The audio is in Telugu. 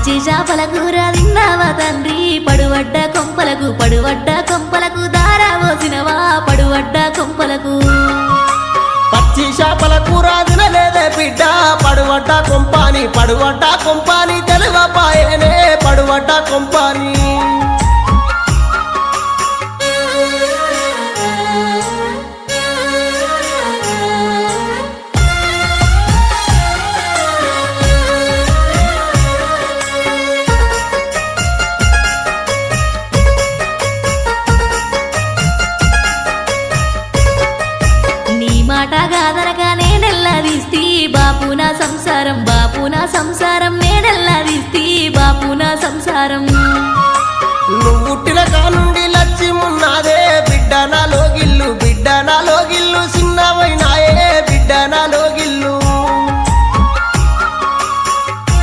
పచ్చి చేపల కూర తిన్నావా తండ్రి పడువడ్డ కొంపలకు దారా పోసినవా పడువడ్డ కొంపలకు పచ్చి చేపల కూర తినలేదే బిడ్డ పడువడ్డ కొంపాని తెలువపాయనే పడువడ్డ కొంపాని మాట గాదరగా నేనెల్లాదీస్తి బాపు నా సంసారం నేనెల్లాదీస్తి బాపు నా సంసారం